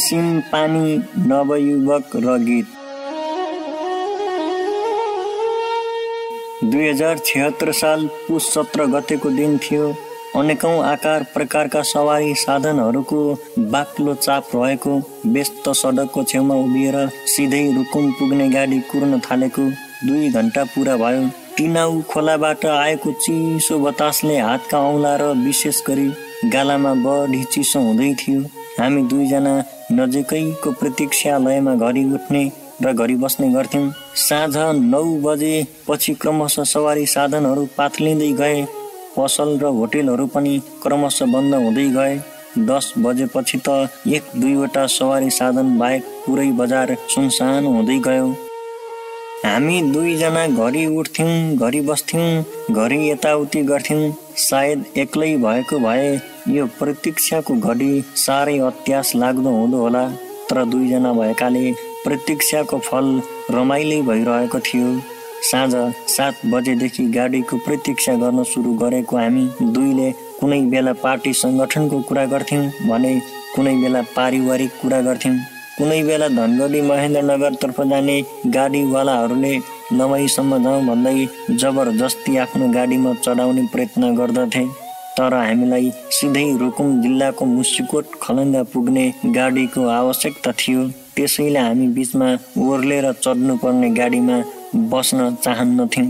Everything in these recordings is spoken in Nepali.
सिम पानी नवयुवक र गीत। 2076 साल पुस 17 गतेको दिन थियो। अनेकौं आकार प्रकारका सवारी साधनहरूको बाक्लो चाप रहेको व्यस्त सडकको छेउमा उभिएर सिधै रुकुम पुग्ने गाडी कुर्न थालेको 2 घण्टा पुरा भयो। टिनाउ खोलाबाट आएको चिसो बतासले हातका औँला र विशेष गरी गालामा बढी चिसो हुँदै थियो। हामी 2 जना नजिकैको प्रतीक्षालयमा घरि उठ्ने र घरि बस्ने गर्थ्यौं। साँझ 9 बजे पछि क्रमशः सवारी साधनहरू पातलिँदै गए। पसल र होटेलहरू पनि क्रमशः बन्द हुँदै गए। 10 बजेपछि त 1-2वटा सवारी साधन बाहेक पुरै बजार सुनसान हुँदै गयो। हामी 2 जना घरि उठ्थ्यौं, घरि बस्थ्यौं, घरि यताउति गर्थ्यौं। सायद एक्लै भएको भए यो प्रतीक्षाको घडी साह्रै अत्यास लाग्दो हुँदो होला। तर 2 जना भएकाले प्रतीक्षाको फल रमाइलो भइरहेको थियो। साँझ 7 बजेदेखि गाडीको प्रतीक्षा गर्न सुरु गरेको हामी 2ले कुनै बेला पार्टी संगठनको कुरा गर्थ्यौं भने कुनै बेला पारिवारिक कुरा गर्थ्यौं। कुनै बेला धनगढी महेन्द्रनगरतर्फ जाने गाडीवालाहरूले नमईसम्म जाउँ भन्दै जबरजस्ती आफ्नो गाडीमा चढाउने प्रयत्न गर्दथे। तर हामीलाई सिधै रुकुम जिल्लाको मुसिकोट खलङ्गा पुग्ने गाडीको आवश्यकता थियो। त्यसैले हामी बीचमा ओर्लेर चढ्नुपर्ने गाडीमा बस्न चाहन्नथ्यौं।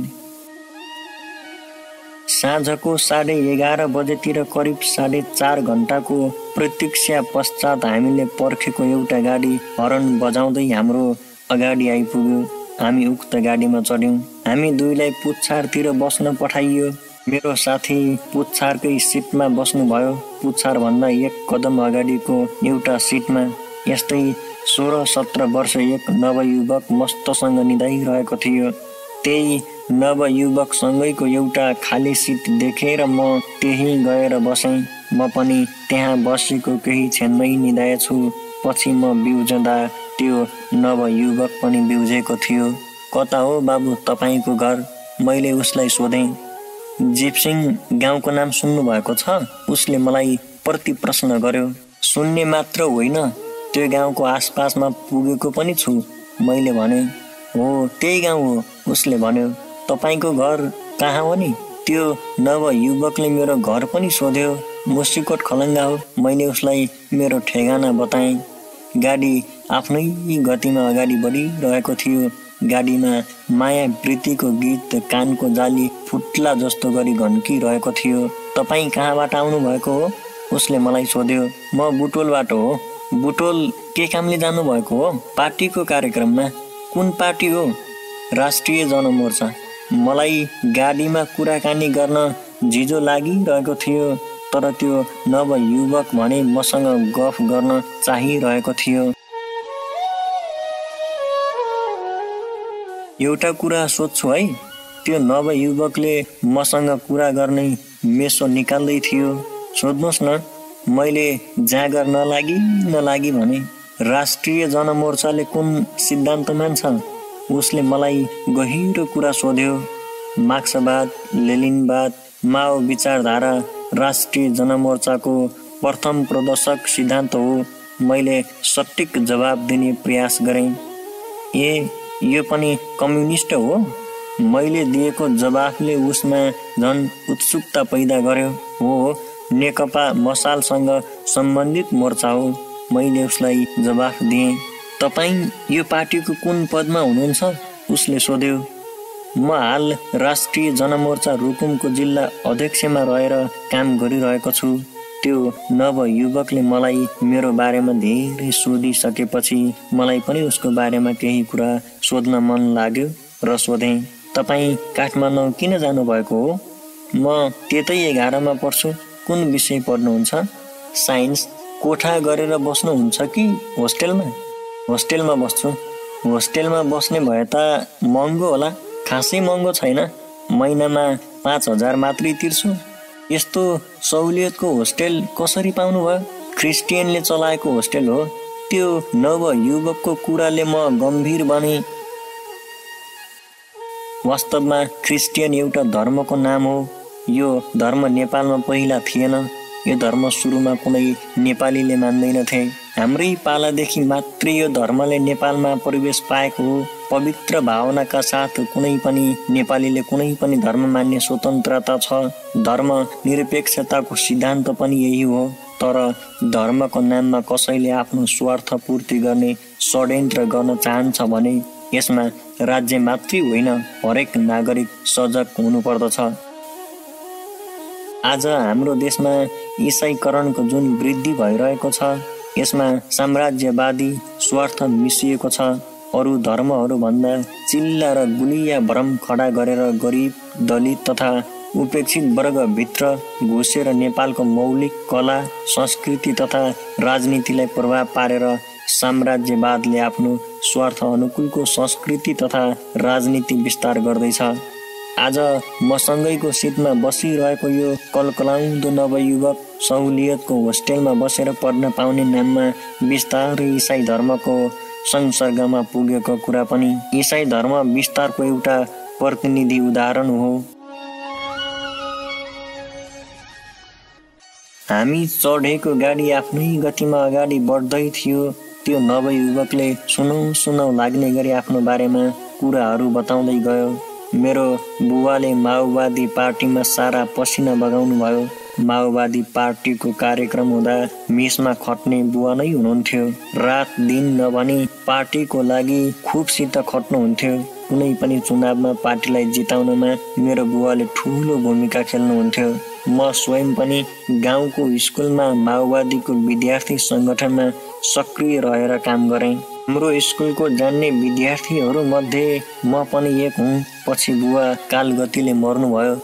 साँझको 11:30 बजेतिर करिब 4.5 घण्टाको प्रतीक्षा पश्चात हामीले पर्खेको एउटा गाडी हर्न बजाउँदै हाम्रो अगाडि आइपुग्यो। हामी उक्त गाडीमा चढ्यौं। हामी 2लाई पुच्छारतिर बस्न पठाइयो। मेरो साथी पुच्छारकै सिटमा बस्नुभयो। पुच्छार भन्दा 1 कदम अगाडिको एउटा सिटमा। यस्तै 16-17 वर्ष एक नवयुवक मस्तसँग निदाइरहेको थियो। त्यही नवयुवकसँगैको एउटा खाली सिट देखेर म त्यही गएर बसेँ। म पनि त्यहाँ बसेको केही क्षणमै निदाएछु। पछि म बिउजँदा त्यो नवयुवक पनि बिउजेको थियो। कता हो बाबु तपाईको घर? मैले उसलाई सोधेँ। जिपसिङ गाउँको नाम सुन्नु भएको छ? उसले मलाई प्रति प्रश्न गर्यो। सुन्ने मात्र होइन, त्यो गाउँको आसपासमा पुगेको पनि छु। मैले भने, हो त्यही गाउँ हो। उसले भन्यो, तपाईको घर कहाँ हो नि? त्यो नवयुवकले मेरो घर पनि सोध्यो। मुसिकोट खलङ्गा हो। मैले उसलाई मेरो ठेगाना बताएँ। गाडी आफ्नै गतिमा अगाडि बढिरहेको थियो। गाडीमा माया प्रीतिको गीत कानको जाली फुट्ला जस्तो गरी घन्किरहेको थियो। तपाईँ कहाँबाट आउनु भएको हो? उसले मलाई सोध्यो। म बुटोलबाट हो। बुटोल के कामले जानु भएको हो? पार्टीको कार्यक्रममा। कुन पार्टी हो? राष्ट्रिय जनमोर्चा। मलाई गाडीमा कुराकानी गर्न झिजो लागिरहेको थियो। तर त्यो नवयुवक भने मसँग गफ गर्न चाहिरहेको थियो। एउटा कुरा सोध्छु है। त्यो नवयुवकले मसँग कुरा गर्ने मेसो निकाल्दै थियो। सोध्नुहोस् न। मैले जागर नलागी भने। राष्ट्रिय जनमोर्चाले कुन सिद्धान्त मान्छ? उसले मलाई गहिरो कुरा सोध्यो। मार्क्सवाद, लेनिनवाद, माओ विचारधारा राष्ट्रिय जनमोर्चाको प्रथम प्रदर्शक सिद्धान्त हो। मैले सटिक जवाब दिने प्रयास गरेँ। यो पनि कम्युनिस्ट हो? मैले दिएको जवाफले उसमा झन् उत्सुकता पैदा गर्यो। हो, नेकपा मसालसँग सम्बन्धित मोर्चा हो। मैले उसलाई जवाफ दिएँ। तपाईँ यो पार्टीको कुन पदमा हुनुहुन्छ? उसले सोध्यो। म हाल राष्ट्रिय जनमोर्चा रुकुमको जिल्ला अध्यक्षमा रहेर काम गरिरहेको छु। त्यो नवयुवकले मलाई मेरो बारेमा धेरै सोधिसकेपछि मलाई पनि उसको बारेमा केही कुरा सोध्न मन लाग्यो र सोधेँ, तपाईँ काठमाडौँ किन जानुभएको हो? म त्यतै 11मा पढ्छु। कुन विषय पढ्नुहुन्छ? साइन्स। कोठा गरेर बस्नुहुन्छ कि होस्टेलमा? होस्टेलमा बस्छु। होस्टेलमा बस्ने भए त महँगो होला। खासै महँगो छैन। महिनामा 5,000 मात्रै तिर्छु। यस्तो सहुलियतको होस्टेल कसरी पाउनु भयो? क्रिस्टियनले चलाएको होस्टेल हो। त्यो नवयुवकको कुराले म गम्भीर बने। वास्तवमा क्रिस्टियन एउटा धर्मको नाम हो। यो धर्म नेपालमा पहिला थिएन। यो धर्म सुरुमा कुनै नेपालीले मान्दैनथे। हाम्रै पालादेखि मात्रै यो धर्मले नेपालमा प्रवेश पाएको हो। पवित्र भावनाका साथ कुनै पनि नेपालीले कुनै पनि धर्म मान्ने स्वतन्त्रता छ। धर्म निरपेक्षताको सिद्धान्त पनि यही हो। तर धर्मको नाममा कसैले आफ्नो स्वार्थ पूर्ति गर्ने षड्यन्त्र गर्न चाहन्छ भने यसमा राज्य मात्रै होइन, हरेक नागरिक सजग हुनुपर्दछ। आज हाम्रो देशमा इसाईकरणको जुन वृद्धि भइरहेको छ, यसमा साम्राज्यवादी स्वार्थ मिसिएको छ। अरू धर्महरूभन्दा चिल्ला र गुलिया भ्रम खडा गरेर गरिब, दलित तथा उपेक्षित वर्गभित्र घुसेर नेपालको मौलिक कला, संस्कृति तथा राजनीतिलाई प्रभाव पारेर साम्राज्यवादले आफ्नो स्वार्थ अनुकूलको संस्कृति तथा राजनीति विस्तार गर्दैछ। आज मसँगैको सिटमा बसिरहेको यो कलकलाउँदो नवयुवक सहुलियतको होस्टेलमा बसेर पढ्न पाउने नाममा बिस्तारै इसाई धर्मको संसर्गमा पुगेको कुरा पनि इसाई धर्म विस्तारको एउटा प्रतिनिधि उदाहरण हो। हामी चढेको गाडी आफ्नै गतिमा अगाडि बढ्दै थियो। त्यो नवयुवकले सुनौ लाग्ने गरी आफ्नो बारेमा कुराहरू बताउँदै गयो। मेरो बुवाले माओवादी पार्टीमा सारा पसिना बगाउनु भयो। माओवादी पार्टीको कार्यक्रम हुँदा मिसमा खट्ने बुवा नै हुनुहुन्थ्यो। रात दिन नभनी पार्टीको लागि खुबसित खट्नुहुन्थ्यो। कुनै पनि चुनावमा पार्टीलाई जिताउनमा मेरो बुवाले ठुलो भूमिका खेल्नुहुन्थ्यो। म स्वयं पनि गाउँको स्कुलमा माओवादीको विद्यार्थी सङ्गठनमा सक्रिय रहेर काम गरेँ। हाम्रो स्कुलको जान्ने विद्यार्थीहरू मध्ये म पनि एक हुँ। पछि बुवा कालगतिले मर्नुभयो।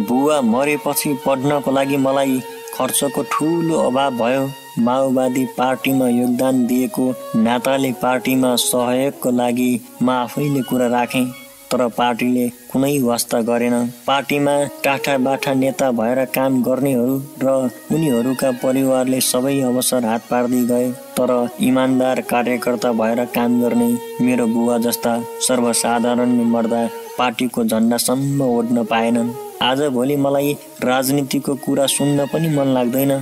बुवा मरेपछि पढ्नको लागि मलाई खर्चको ठुलो अभाव भयो। माओवादी पार्टीमा योगदान दिएको नाताले पार्टीमा सहयोगको लागि म आफैले कुरा राखेँ। तर पार्टीले कुनै वास्ता गरेन। पार्टीमा टाठाबाठा नेता भएर काम गर्नेहरू र उनीहरूका परिवारले सबै अवसर हात पार्दै गए। तर इमान्दार कार्यकर्ता भएर काम गर्ने मेरो बुवा जस्ता सर्वसाधारणले मर्दा पार्टीको झन्डासम्म ओढ्न पाएनन्। आजभोलि मलाई राजनीतिको कुरा सुन्न पनि मन लाग्दैन।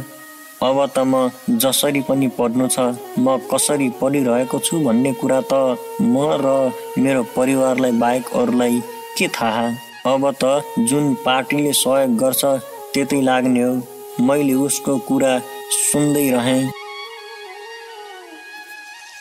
अब त म जसरी पनि पढ्नु छ, म कसरी पढिरहेको छु भन्ने कुरा त म र मेरो परिवारलाई बाहेक अरूलाई के थाहा। अब त जुन पार्टीले सहयोग गर्छ त्यतै लाग्ने हो। मैले उसको कुरा सुन्दै रहेँ।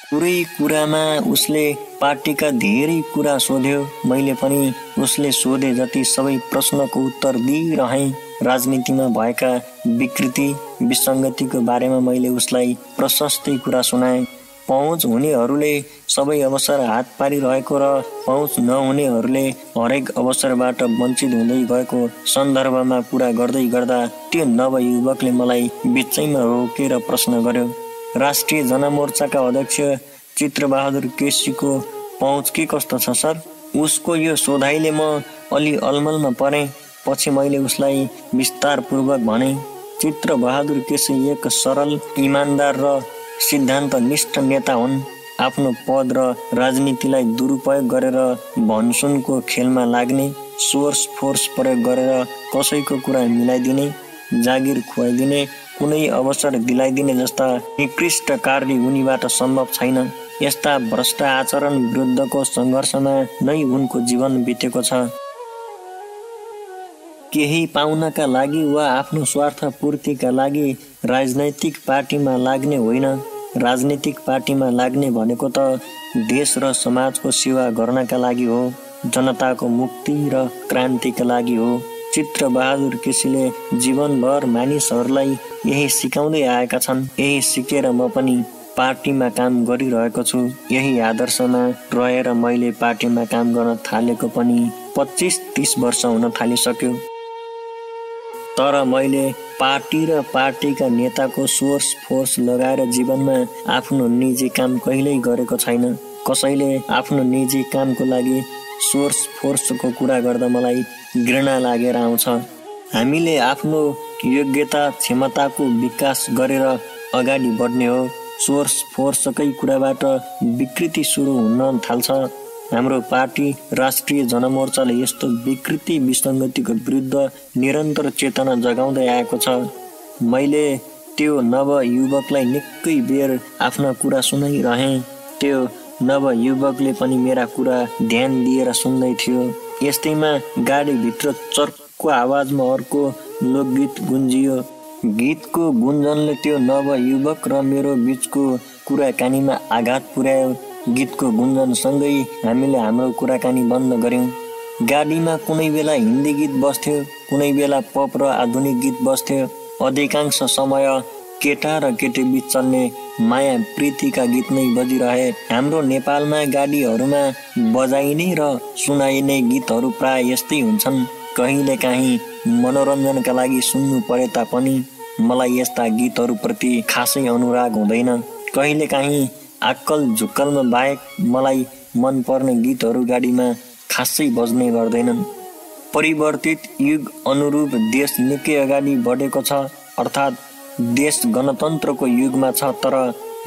कुरै कुरामा उसले पार्टीका धेरै कुरा सोध्यो। मैले पनि उसले सोधे जति सबै प्रश्नको उत्तर दिइरहेँ। राजनीतिमा भएका विकृति विसङ्गतिको बारेमा मैले उसलाई प्रशस्तै कुरा सुनाएँ। पहुँच हुनेहरूले सबै अवसर हात पारिरहेको र पहुँच नहुनेहरूले हरेक अवसरबाट वञ्चित हुँदै गएको सन्दर्भमा कुरा गर्दै गर्दा त्यो नवयुवकले मलाई बिचैमा रोकेर प्रश्न गर्यो, राष्ट्रिय जनमोर्चाका अध्यक्ष चित्रबहादुर केसीको पहुँच के कस्तो छ सर? उसको यो सोधाइले म अलि अलमलमा परेँ। पछि मैले उसलाई विस्तारपूर्वक भने, चित्रबहादुर केसी एक सरल, इमान्दार र सिद्धान्तनिष्ठ नेता हुन्। आफ्नो पद र राजनीतिलाई दुरुपयोग गरेर भनसुनको खेलमा लाग्ने, सोर्स फोर्स प्रयोग गरेर कसैको कुरा मिलाइदिने, जागिर खुवाइदिने, कुनै अवसर दिलाइदिने जस्ता निकृष्ट कार्य उनीबाट सम्भव छैन। यस्ता भ्रष्ट आचरण विरुद्धको सङ्घर्षमा नै उनको जीवन बितेको छ। केही पाउनका लागि वा आफ्नो स्वार्थ पूर्तिका लागि राजनैतिक पार्टीमा लाग्ने होइन। राजनीतिक पार्टीमा लाग्ने भनेको त देश र समाजको सेवा गर्नका लागि हो, जनताको मुक्ति र क्रान्तिका लागि हो। चित्रबहादुर केसीले जीवनभर मानिसहरूलाई यही सिकाउँदै आएका छन्। यही सिकेर म पनि पार्टीमा काम गरिरहेको छु। यही आदर्शमा रहेर मैले पार्टीमा काम गर्न थालेको पनि 25-30 वर्ष हुन थालिसक्यो। तर मैले पार्टी र पार्टीका नेताको सोर्स फोर्स लगाएर जीवनमा आफ्नो निजी काम कहिल्यै गरेको छैन। कसैले आफ्नो निजी कामको लागि सोर्स फोर्सको कुरा गर्दा मलाई घृणा लागेर आउँछ। हामीले आफ्नो योग्यता क्षमताको विकास गरेर अगाडि बढ्ने हो। सोर्स फोर्सकै कुराबाट विकृति सुरु हुन थाल्छ। हाम्रो पार्टी राष्ट्रिय जनमोर्चाले यस्तो विकृति विसङ्गतिको विरुद्ध निरन्तर चेतना जगाउँदै आएको छ। मैले त्यो नवयुवकलाई निकै बेर आफ्ना कुरा सुनाइरहेँ। त्यो नवयुवकले पनि मेरा कुरा ध्यान दिएर सुन्दै थियो। यस्तैमा गाडीभित्र चर्को आवाजमा अर्को लोकगीत गुन्जियो। गीतको गुन्जनले त्यो नवयुवक र मेरो बीचको कुराकानीमा आघात पुर्यायो। गीतको गुन्जनसँगै हामीले हाम्रो कुराकानी बन्द गर्यौं। गाडीमा कुनै बेला हिन्दी गीत बस्थ्यो, कुनै बेला पप र आधुनिक गीत बस्थ्यो। अधिकांश समय केटा र केटी बीच चल्ने माया प्रीतिका गीत नै बजिरहे। हाम्रो नेपालमा गाडीहरूमा बजाइने र सुनाइने गीतहरू प्राय यस्तै हुन्छन्। कहिलेकाहीँ मनोरञ्जनका लागि सुन्नु परे तापनि मलाई यस्ता गीतहरूप्रति खासै अनुराग हुँदैन। कहिलेकाहीँ आक्कल झुक्कलमा बाहेक मलाई मनपर्ने गीतहरू गाडीमा खासै बज्ने गर्दैनन्। परिवर्तित युग अनुरूप देश निकै अगाडि बढेको छ, अर्थात् देश गणतन्त्रको युगमा छ। तर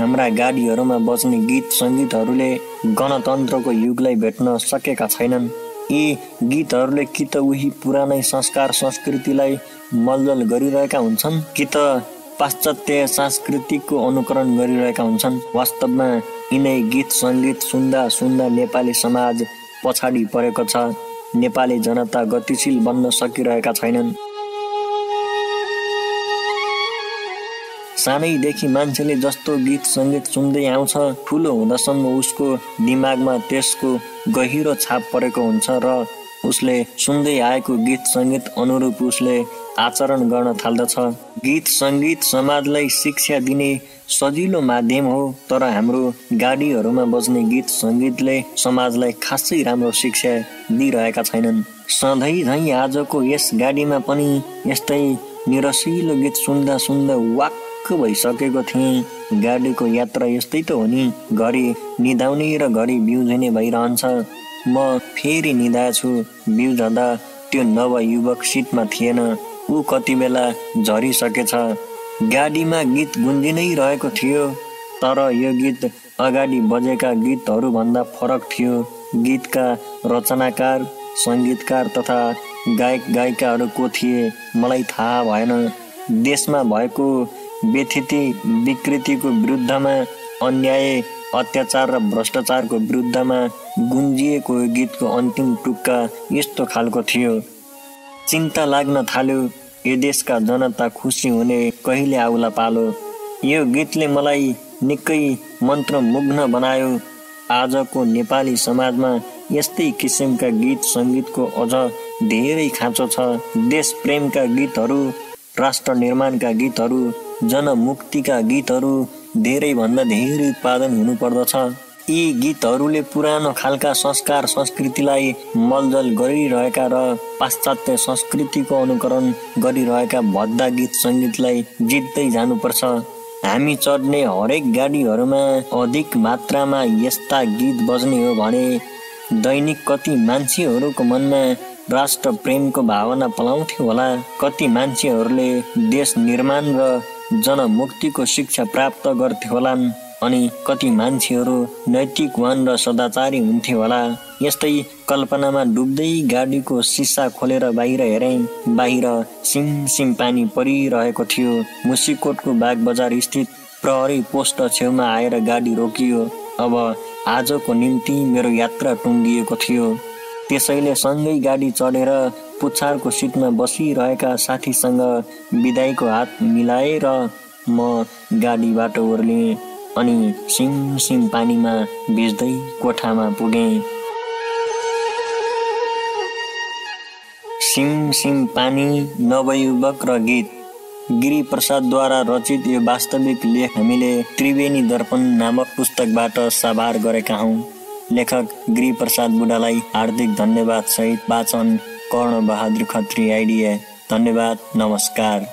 हाम्रा गाडीहरूमा बज्ने गीत सङ्गीतहरूले गणतन्त्रको युगलाई भेट्न सकेका छैनन्। यी गीतहरूले कि त उही पुरानै संस्कार संस्कृतिलाई मलजल गरिरहेका हुन्छन्, कि त पाश्चात्य संस्कृतिको अनुकरण गरिरहेका हुन्छन्। वास्तवमा यिनै गीत सङ्गीत सुन्दा सुन्दा नेपाली समाज पछाडि परेको छ। नेपाली जनता गतिशील बन्न सकिरहेका छैनन्। सानैदेखि मान्छेले जस्तो गीत सङ्गीत सुन्दै आउँछ, ठुलो हुँदासम्म उसको दिमागमा त्यसको गहिरो छाप परेको हुन्छ र उसले सुन्दै आएको गीत सङ्गीत अनुरूप उसले आचरण गर्न थाल्दछ। गीत सङ्गीत समाजलाई शिक्षा दिने सजिलो माध्यम हो, तर हाम्रो गाडीहरूमा बज्ने गीत सङ्गीतले समाजलाई खासै राम्रो शिक्षा दिइरहेका छैनन्। सधैँ झैँ आजको यस गाडीमा पनि यस्तै निरसिलो गीत सुन्दा सुन्दा वाक्क भइसकेको थिएँ। गाडीको यात्रा यस्तै त हो नि, घरि निदाउने र घरि बिउझने भइरहन्छ। म फेरि निदाछु। बिउझँदा त्यो नवयुवक सिटमा थिएन, ऊ कति बेला झरिसकेछ। गाडीमा गीत गुन्जिनै रहेको थियो, तर यो गीत अगाडि बजेका गीतहरूभन्दा फरक थियो। गीतका रचनाकार, सङ्गीतकार तथा गायक गायिकाहरू को थिए मलाई थाहा भएन। देशमा भएको व्यथिति विकृतिको विरुद्धमा, अन्याय अत्याचार र भ्रष्टाचारको विरुद्धमा गुन्जिएको गीतको अन्तिम टुक्का यस्तो खालको थियो। चिन्ता लाग्न थाल्यो, यो देशका जनता खुसी हुने कहिले आउला पालो। यो गीतले मलाई निकै मन्त्रमुग्ध बनायो। आजको नेपाली समाजमा यस्तै किसिमका गीत सङ्गीतको अझ धेरै खाँचो छ। देश प्रेमका गीतहरू, राष्ट्र निर्माणका गीतहरू, जनमुक्तिका गीतहरू धेरैभन्दा धेरै उत्पादन हुनुपर्दछ। यी गीतहरूले पुरानो खालका संस्कार संस्कृतिलाई मलजल गरिरहेका र पाश्चात्य संस्कृतिको अनुकरण गरिरहेका भद्दा गीत सङ्गीतलाई जित्दै जानुपर्छ। हामी चढ्ने हरेक गाडीहरूमा अधिक मात्रामा यस्ता गीत बज्ने हो भने दैनिक कति मान्छेहरूको मनमा राष्ट्र प्रेमको भावना पलाउँथ्यो होला। कति मान्छेहरूले देश निर्माण र जनमुक्तिको शिक्षा प्राप्त गर्थे होलान्, अनि कति मान्छेहरू नैतिकवान र सदाचारी हुन्थे होला। यस्तै कल्पनामा डुब्दै गाडीको सिसा खोलेर बाहिर हेरेँ। बाहिर सिमसिम पानी परिरहेको थियो। मुसिकोटको बाग बजार स्थित प्रहरी पोस्ट छेउमा आएर गाडी रोकियो। अब आजको निम्ति मेरो यात्रा टुङ्गिएको थियो। त्यसैले सँगै गाडी चढेर पुच्छारको सिटमा बसिरहेका साथीसँग बिदाईको हात मिलाएर म गाडीबाट ओर्लिएँ अनि सिमसिम पानीमा भिज्दै कोठामा पुगेँ। सिमसिम पानी, नवयुवक र गीत। गिरिप्रसादद्वारा रचित यो वास्तविक लेख हामीले त्रिवेणी दर्पण नामक पुस्तकबाट साभार गरेका हौँ। लेखक गिरिप्रसाद बुढालाई हार्दिक धन्यवाद सहित वाचन कर्णबहादुर खत्री आइडिया। धन्यवाद, नमस्कार।